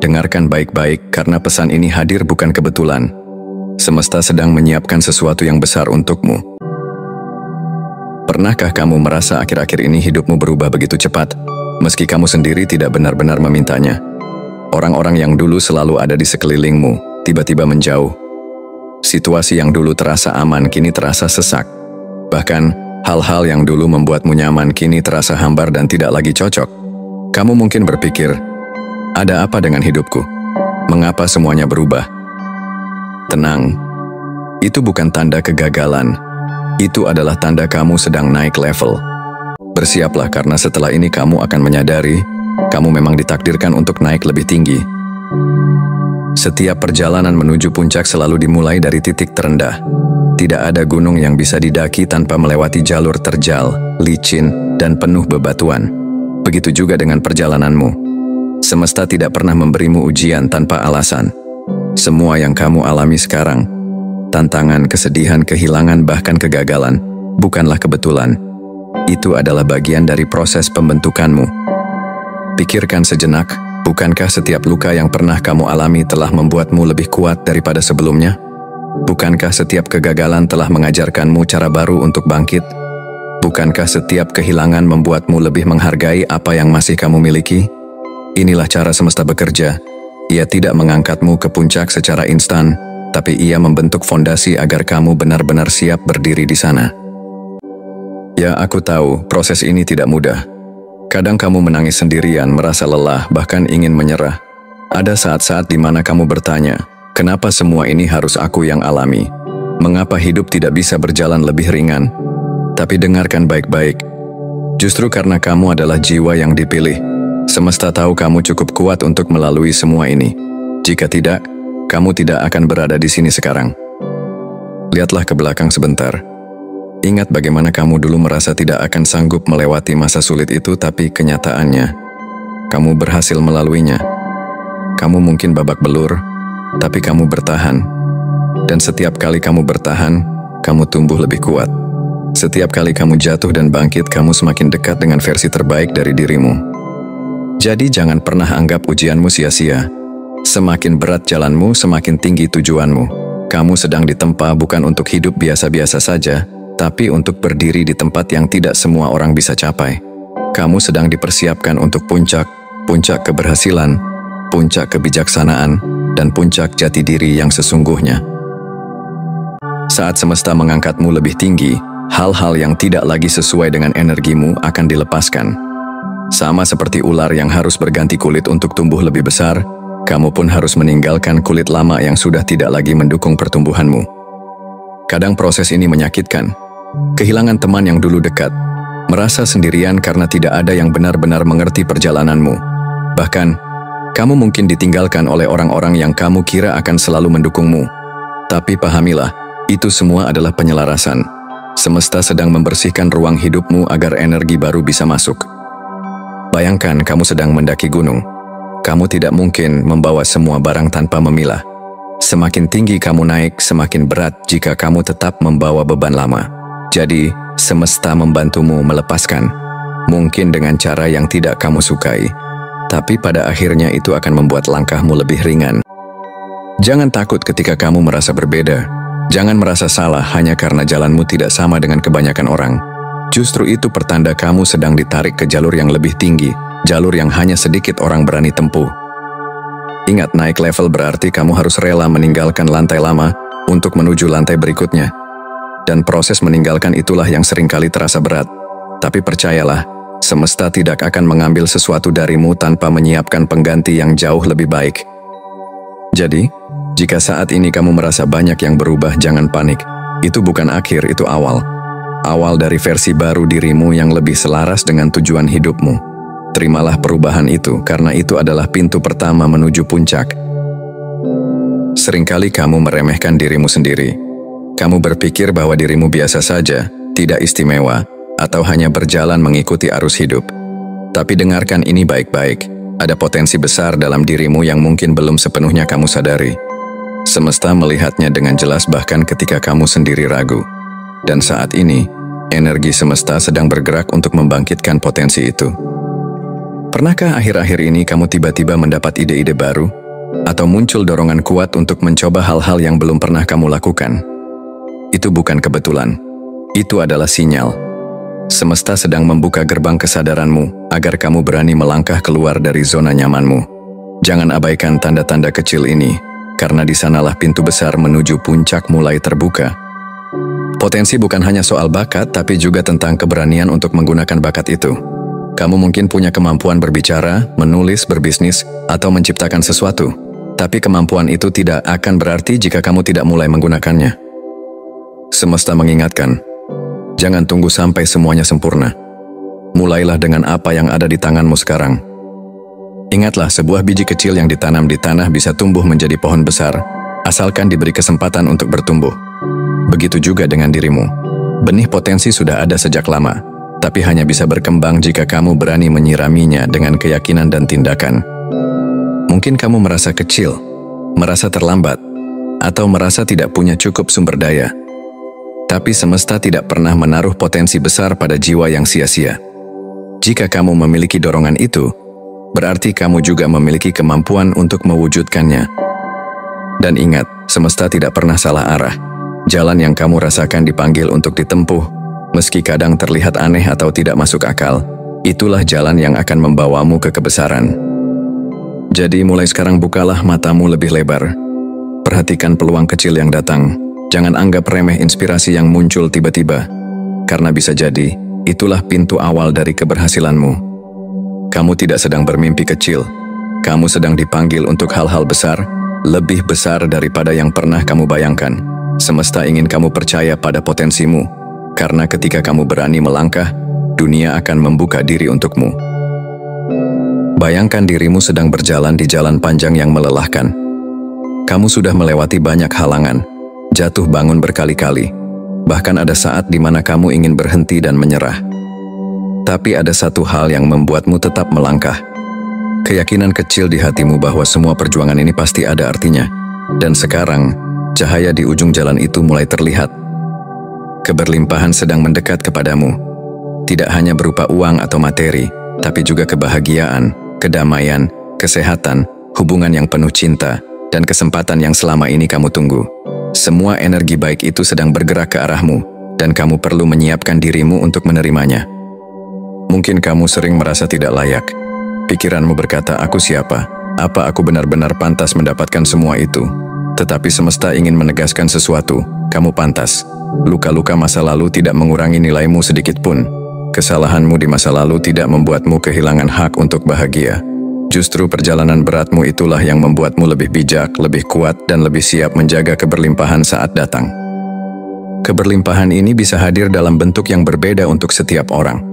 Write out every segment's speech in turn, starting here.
dengarkan baik-baik karena pesan ini hadir bukan kebetulan. Semesta sedang menyiapkan sesuatu yang besar untukmu. Pernahkah kamu merasa akhir-akhir ini hidupmu berubah begitu cepat, meski kamu sendiri tidak benar-benar memintanya? Orang-orang yang dulu selalu ada di sekelilingmu, tiba-tiba menjauh. Situasi yang dulu terasa aman, kini terasa sesak. Bahkan, hal-hal yang dulu membuatmu nyaman, kini terasa hambar dan tidak lagi cocok. Kamu mungkin berpikir, ada apa dengan hidupku? Mengapa semuanya berubah? Tenang, itu bukan tanda kegagalan. Itu adalah tanda kamu sedang naik level. Bersiaplah karena setelah ini kamu akan menyadari, kamu memang ditakdirkan untuk naik lebih tinggi. Setiap perjalanan menuju puncak selalu dimulai dari titik terendah. Tidak ada gunung yang bisa didaki tanpa melewati jalur terjal, licin, dan penuh bebatuan. Begitu juga dengan perjalananmu. Semesta tidak pernah memberimu ujian tanpa alasan. Semua yang kamu alami sekarang, tantangan, kesedihan, kehilangan, bahkan kegagalan, bukanlah kebetulan. Itu adalah bagian dari proses pembentukanmu. Pikirkan sejenak, bukankah setiap luka yang pernah kamu alami telah membuatmu lebih kuat daripada sebelumnya? Bukankah setiap kegagalan telah mengajarkanmu cara baru untuk bangkit? Bukankah setiap kehilangan membuatmu lebih menghargai apa yang masih kamu miliki? Inilah cara semesta bekerja. Ia tidak mengangkatmu ke puncak secara instan, tapi ia membentuk fondasi agar kamu benar-benar siap berdiri di sana. Ya, aku tahu, proses ini tidak mudah. Kadang kamu menangis sendirian, merasa lelah, bahkan ingin menyerah. Ada saat-saat di mana kamu bertanya, kenapa semua ini harus aku yang alami? Mengapa hidup tidak bisa berjalan lebih ringan? Tapi dengarkan baik-baik. Justru karena kamu adalah jiwa yang dipilih, semesta tahu kamu cukup kuat untuk melalui semua ini. Jika tidak, kamu tidak akan berada di sini sekarang. Lihatlah ke belakang sebentar. Ingat bagaimana kamu dulu merasa tidak akan sanggup melewati masa sulit itu, tapi kenyataannya, kamu berhasil melaluinya. Kamu mungkin babak belur, tapi kamu bertahan. Dan setiap kali kamu bertahan, kamu tumbuh lebih kuat. Setiap kali kamu jatuh dan bangkit, kamu semakin dekat dengan versi terbaik dari dirimu. Jadi jangan pernah anggap ujianmu sia-sia. Semakin berat jalanmu, semakin tinggi tujuanmu. Kamu sedang ditempa bukan untuk hidup biasa-biasa saja, tapi untuk berdiri di tempat yang tidak semua orang bisa capai. Kamu sedang dipersiapkan untuk puncak keberhasilan, puncak kebijaksanaan, dan puncak jati diri yang sesungguhnya. Saat semesta mengangkatmu lebih tinggi, hal-hal yang tidak lagi sesuai dengan energimu akan dilepaskan. Sama seperti ular yang harus berganti kulit untuk tumbuh lebih besar, kamu pun harus meninggalkan kulit lama yang sudah tidak lagi mendukung pertumbuhanmu. Kadang proses ini menyakitkan. Kehilangan teman yang dulu dekat, merasa sendirian karena tidak ada yang benar-benar mengerti perjalananmu. Bahkan, kamu mungkin ditinggalkan oleh orang-orang yang kamu kira akan selalu mendukungmu. Tapi pahamilah, itu semua adalah penyelarasan. Semesta sedang membersihkan ruang hidupmu agar energi baru bisa masuk. Bayangkan kamu sedang mendaki gunung. Kamu tidak mungkin membawa semua barang tanpa memilah. Semakin tinggi kamu naik, semakin berat jika kamu tetap membawa beban lama. Jadi, semesta membantumu melepaskan. Mungkin dengan cara yang tidak kamu sukai, tapi pada akhirnya itu akan membuat langkahmu lebih ringan. Jangan takut ketika kamu merasa berbeda. Jangan merasa salah hanya karena jalanmu tidak sama dengan kebanyakan orang. Justru itu pertanda kamu sedang ditarik ke jalur yang lebih tinggi, jalur yang hanya sedikit orang berani tempuh. Ingat, naik level berarti kamu harus rela meninggalkan lantai lama untuk menuju lantai berikutnya. Dan proses meninggalkan itulah yang seringkali terasa berat. Tapi percayalah, semesta tidak akan mengambil sesuatu darimu tanpa menyiapkan pengganti yang jauh lebih baik. Jadi, jika saat ini kamu merasa banyak yang berubah, jangan panik. Itu bukan akhir, itu awal. Awal dari versi baru dirimu yang lebih selaras dengan tujuan hidupmu. Terimalah perubahan itu, karena itu adalah pintu pertama menuju puncak. Seringkali kamu meremehkan dirimu sendiri. Kamu berpikir bahwa dirimu biasa saja, tidak istimewa, atau hanya berjalan mengikuti arus hidup. Tapi dengarkan ini baik-baik, ada potensi besar dalam dirimu yang mungkin belum sepenuhnya kamu sadari. Semesta melihatnya dengan jelas bahkan ketika kamu sendiri ragu. Dan saat ini, energi semesta sedang bergerak untuk membangkitkan potensi itu. Pernahkah akhir-akhir ini kamu tiba-tiba mendapat ide-ide baru? Atau muncul dorongan kuat untuk mencoba hal-hal yang belum pernah kamu lakukan? Itu bukan kebetulan. Itu adalah sinyal. Semesta sedang membuka gerbang kesadaranmu agar kamu berani melangkah keluar dari zona nyamanmu. Jangan abaikan tanda-tanda kecil ini, karena di sanalah pintu besar menuju puncak mulai terbuka. Potensi bukan hanya soal bakat, tapi juga tentang keberanian untuk menggunakan bakat itu. Kamu mungkin punya kemampuan berbicara, menulis, berbisnis, atau menciptakan sesuatu. Tapi kemampuan itu tidak akan berarti jika kamu tidak mulai menggunakannya. Semesta mengingatkan, jangan tunggu sampai semuanya sempurna. Mulailah dengan apa yang ada di tanganmu sekarang. Ingatlah, sebuah biji kecil yang ditanam di tanah bisa tumbuh menjadi pohon besar, asalkan diberi kesempatan untuk bertumbuh. Begitu juga dengan dirimu. Benih potensi sudah ada sejak lama, tapi hanya bisa berkembang jika kamu berani menyiraminya dengan keyakinan dan tindakan. Mungkin kamu merasa kecil, merasa terlambat, atau merasa tidak punya cukup sumber daya. Tapi semesta tidak pernah menaruh potensi besar pada jiwa yang sia-sia. Jika kamu memiliki dorongan itu, berarti kamu juga memiliki kemampuan untuk mewujudkannya. Dan ingat, semesta tidak pernah salah arah. Jalan yang kamu rasakan dipanggil untuk ditempuh. Meski kadang terlihat aneh atau tidak masuk akal, itulah jalan yang akan membawamu ke kebesaran. Jadi mulai sekarang bukalah matamu lebih lebar. Perhatikan peluang kecil yang datang. Jangan anggap remeh inspirasi yang muncul tiba-tiba. Karena bisa jadi, itulah pintu awal dari keberhasilanmu. Kamu tidak sedang bermimpi kecil. Kamu sedang dipanggil untuk hal-hal besar, lebih besar daripada yang pernah kamu bayangkan. Semesta ingin kamu percaya pada potensimu. Karena ketika kamu berani melangkah, dunia akan membuka diri untukmu. Bayangkan dirimu sedang berjalan di jalan panjang yang melelahkan. Kamu sudah melewati banyak halangan, jatuh bangun berkali-kali. Bahkan ada saat di mana kamu ingin berhenti dan menyerah. Tapi ada satu hal yang membuatmu tetap melangkah. Keyakinan kecil di hatimu bahwa semua perjuangan ini pasti ada artinya. Dan sekarang, cahaya di ujung jalan itu mulai terlihat. Keberlimpahan sedang mendekat kepadamu. Tidak hanya berupa uang atau materi, tapi juga kebahagiaan, kedamaian, kesehatan, hubungan yang penuh cinta, dan kesempatan yang selama ini kamu tunggu. Semua energi baik itu sedang bergerak ke arahmu, dan kamu perlu menyiapkan dirimu untuk menerimanya. Mungkin kamu sering merasa tidak layak. Pikiranmu berkata, aku siapa? Apa aku benar-benar pantas mendapatkan semua itu? Tetapi semesta ingin menegaskan sesuatu, kamu pantas. Luka-luka masa lalu tidak mengurangi nilaimu sedikit pun. Kesalahanmu di masa lalu tidak membuatmu kehilangan hak untuk bahagia. Justru perjalanan beratmu itulah yang membuatmu lebih bijak, lebih kuat, dan lebih siap menjaga keberlimpahan saat datang. Keberlimpahan ini bisa hadir dalam bentuk yang berbeda untuk setiap orang.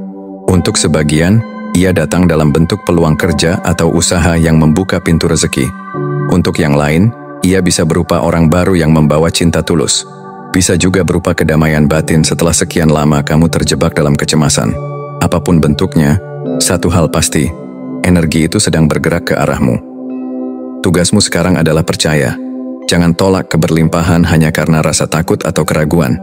Untuk sebagian, ia datang dalam bentuk peluang kerja atau usaha yang membuka pintu rezeki. Untuk yang lain, ia bisa berupa orang baru yang membawa cinta tulus. Bisa juga berupa kedamaian batin setelah sekian lama kamu terjebak dalam kecemasan. Apapun bentuknya, satu hal pasti, energi itu sedang bergerak ke arahmu. Tugasmu sekarang adalah percaya. Jangan tolak keberlimpahan hanya karena rasa takut atau keraguan.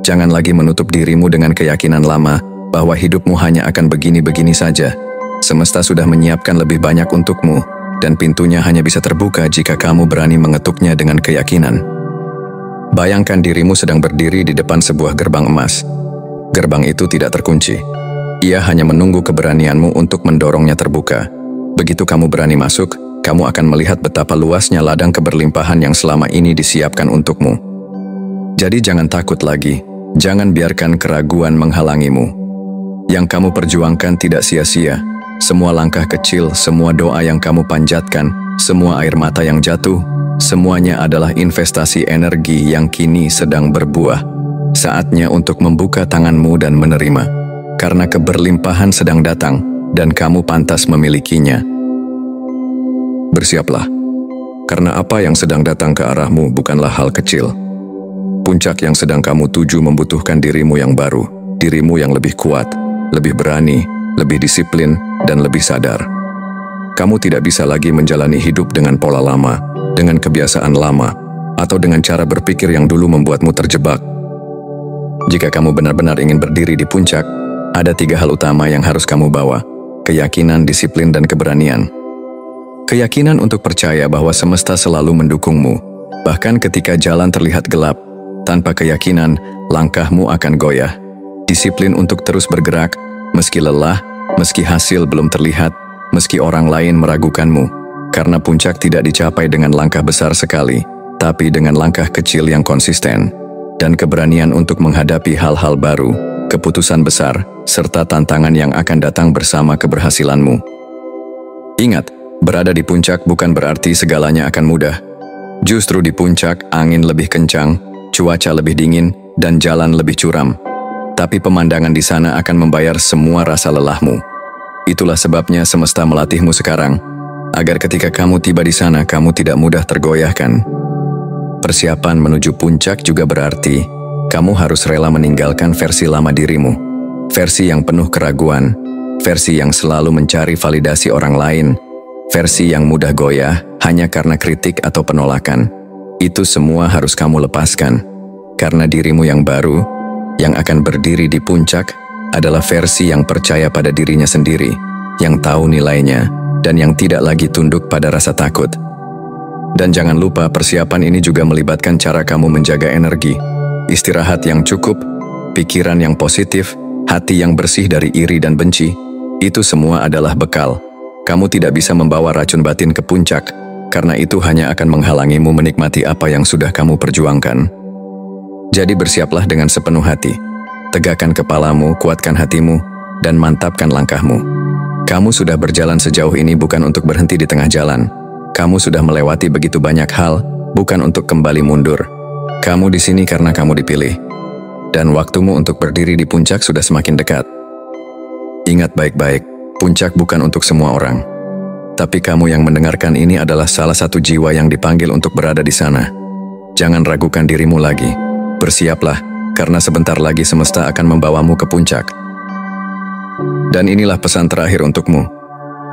Jangan lagi menutup dirimu dengan keyakinan lama bahwa hidupmu hanya akan begini-begini saja. Semesta sudah menyiapkan lebih banyak untukmu, dan pintunya hanya bisa terbuka jika kamu berani mengetuknya dengan keyakinan. Bayangkan dirimu sedang berdiri di depan sebuah gerbang emas. Gerbang itu tidak terkunci. Ia hanya menunggu keberanianmu untuk mendorongnya terbuka. Begitu kamu berani masuk, kamu akan melihat betapa luasnya ladang keberlimpahan yang selama ini disiapkan untukmu. Jadi jangan takut lagi. Jangan biarkan keraguan menghalangimu. Yang kamu perjuangkan tidak sia-sia. Semua langkah kecil, semua doa yang kamu panjatkan, semua air mata yang jatuh, semuanya adalah investasi energi yang kini sedang berbuah. Saatnya untuk membuka tanganmu dan menerima. Karena keberlimpahan sedang datang, dan kamu pantas memilikinya. Bersiaplah. Karena apa yang sedang datang ke arahmu bukanlah hal kecil. Puncak yang sedang kamu tuju membutuhkan dirimu yang baru, dirimu yang lebih kuat, lebih berani, lebih disiplin, dan lebih sadar. Kamu tidak bisa lagi menjalani hidup dengan pola lama, dengan kebiasaan lama, atau dengan cara berpikir yang dulu membuatmu terjebak. Jika kamu benar-benar ingin berdiri di puncak, ada 3 hal utama yang harus kamu bawa. keyakinan, disiplin, dan keberanian. Keyakinan untuk percaya bahwa semesta selalu mendukungmu, bahkan ketika jalan terlihat gelap. Tanpa keyakinan, langkahmu akan goyah. Disiplin untuk terus bergerak, meski lelah, meski hasil belum terlihat, meski orang lain meragukanmu. Karena puncak tidak dicapai dengan langkah besar sekali, tapi dengan langkah kecil yang konsisten. Dan keberanian untuk menghadapi hal-hal baru, keputusan besar, serta tantangan yang akan datang bersama keberhasilanmu. Ingat, berada di puncak bukan berarti segalanya akan mudah. Justru di puncak, angin lebih kencang, cuaca lebih dingin, dan jalan lebih curam. Tapi pemandangan di sana akan membayar semua rasa lelahmu. Itulah sebabnya semesta melatihmu sekarang, agar ketika kamu tiba di sana, kamu tidak mudah tergoyahkan. Persiapan menuju puncak juga berarti kamu harus rela meninggalkan versi lama dirimu, versi yang penuh keraguan, versi yang selalu mencari validasi orang lain, versi yang mudah goyah hanya karena kritik atau penolakan. Itu semua harus kamu lepaskan, karena dirimu yang baru, yang akan berdiri di puncak, adalah versi yang percaya pada dirinya sendiri, yang tahu nilainya, dan yang tidak lagi tunduk pada rasa takut. Dan jangan lupa, persiapan ini juga melibatkan cara kamu menjaga energi, istirahat yang cukup, pikiran yang positif, hati yang bersih dari iri dan benci. Itu semua adalah bekal. Kamu tidak bisa membawa racun batin ke puncak, karena itu hanya akan menghalangimu menikmati apa yang sudah kamu perjuangkan. Jadi bersiaplah dengan sepenuh hati. Tegakkan kepalamu, kuatkan hatimu, dan mantapkan langkahmu. Kamu sudah berjalan sejauh ini bukan untuk berhenti di tengah jalan. Kamu sudah melewati begitu banyak hal, bukan untuk kembali mundur. Kamu di sini karena kamu dipilih. Dan waktumu untuk berdiri di puncak sudah semakin dekat. Ingat baik-baik, puncak bukan untuk semua orang. Tapi kamu yang mendengarkan ini adalah salah satu jiwa yang dipanggil untuk berada di sana. Jangan ragukan dirimu lagi. Bersiaplah, karena sebentar lagi semesta akan membawamu ke puncak. Dan inilah pesan terakhir untukmu.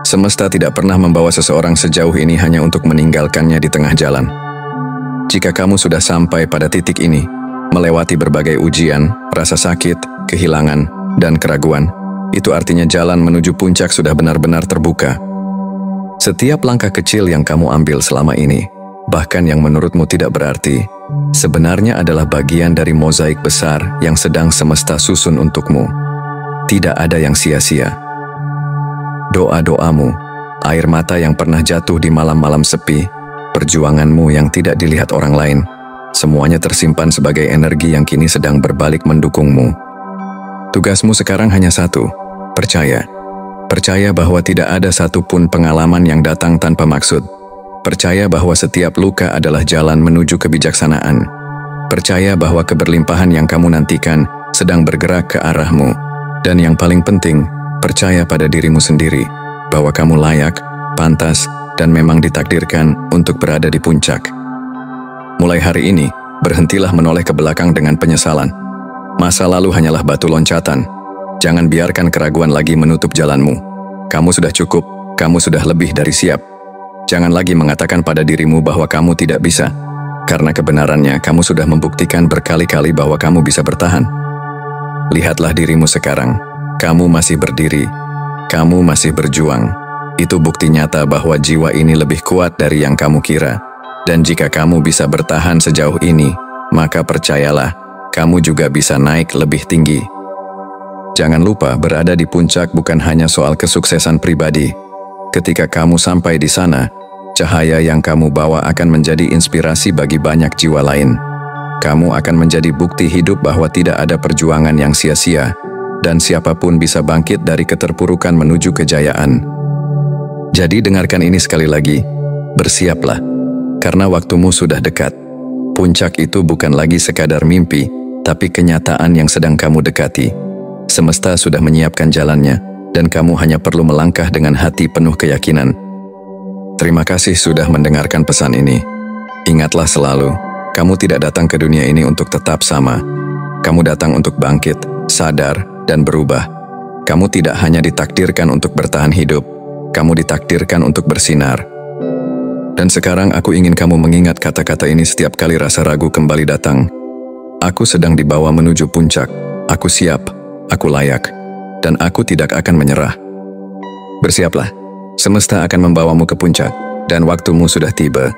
Semesta tidak pernah membawa seseorang sejauh ini hanya untuk meninggalkannya di tengah jalan. Jika kamu sudah sampai pada titik ini, melewati berbagai ujian, rasa sakit, kehilangan, dan keraguan, itu artinya jalan menuju puncak sudah benar-benar terbuka. Setiap langkah kecil yang kamu ambil selama ini, bahkan yang menurutmu tidak berarti, sebenarnya adalah bagian dari mozaik besar yang sedang semesta susun untukmu. Tidak ada yang sia-sia. Doa-doamu, air mata yang pernah jatuh di malam-malam sepi, perjuanganmu yang tidak dilihat orang lain, semuanya tersimpan sebagai energi yang kini sedang berbalik mendukungmu. Tugasmu sekarang hanya satu, percaya. Percaya bahwa tidak ada satupun pengalaman yang datang tanpa maksud. Percaya bahwa setiap luka adalah jalan menuju kebijaksanaan. Percaya bahwa keberlimpahan yang kamu nantikan sedang bergerak ke arahmu. Dan yang paling penting, percaya pada dirimu sendiri, bahwa kamu layak, pantas, dan memang ditakdirkan untuk berada di puncak. Mulai hari ini, berhentilah menoleh ke belakang dengan penyesalan. Masa lalu hanyalah batu loncatan. Jangan biarkan keraguan lagi menutup jalanmu. Kamu sudah cukup, kamu sudah lebih dari siap. Jangan lagi mengatakan pada dirimu bahwa kamu tidak bisa, karena kebenarannya kamu sudah membuktikan berkali-kali bahwa kamu bisa bertahan. Lihatlah dirimu sekarang. Kamu masih berdiri, kamu masih berjuang. Itu bukti nyata bahwa jiwa ini lebih kuat dari yang kamu kira. Dan jika kamu bisa bertahan sejauh ini, maka percayalah, kamu juga bisa naik lebih tinggi. Jangan lupa, berada di puncak bukan hanya soal kesuksesan pribadi. Ketika kamu sampai di sana, cahaya yang kamu bawa akan menjadi inspirasi bagi banyak jiwa lain. Kamu akan menjadi bukti hidup bahwa tidak ada perjuangan yang sia-sia, dan siapapun bisa bangkit dari keterpurukan menuju kejayaan. Jadi dengarkan ini sekali lagi, bersiaplah, karena waktumu sudah dekat. Puncak itu bukan lagi sekadar mimpi, tapi kenyataan yang sedang kamu dekati. Semesta sudah menyiapkan jalannya, dan kamu hanya perlu melangkah dengan hati penuh keyakinan. Terima kasih sudah mendengarkan pesan ini. Ingatlah selalu, kamu tidak datang ke dunia ini untuk tetap sama. Kamu datang untuk bangkit, sadar, dan berubah. Kamu tidak hanya ditakdirkan untuk bertahan hidup, kamu ditakdirkan untuk bersinar. Dan sekarang aku ingin kamu mengingat kata-kata ini setiap kali rasa ragu kembali datang. Aku sedang dibawa menuju puncak, aku siap, aku layak, dan aku tidak akan menyerah. Bersiaplah, semesta akan membawamu ke puncak, dan waktumu sudah tiba.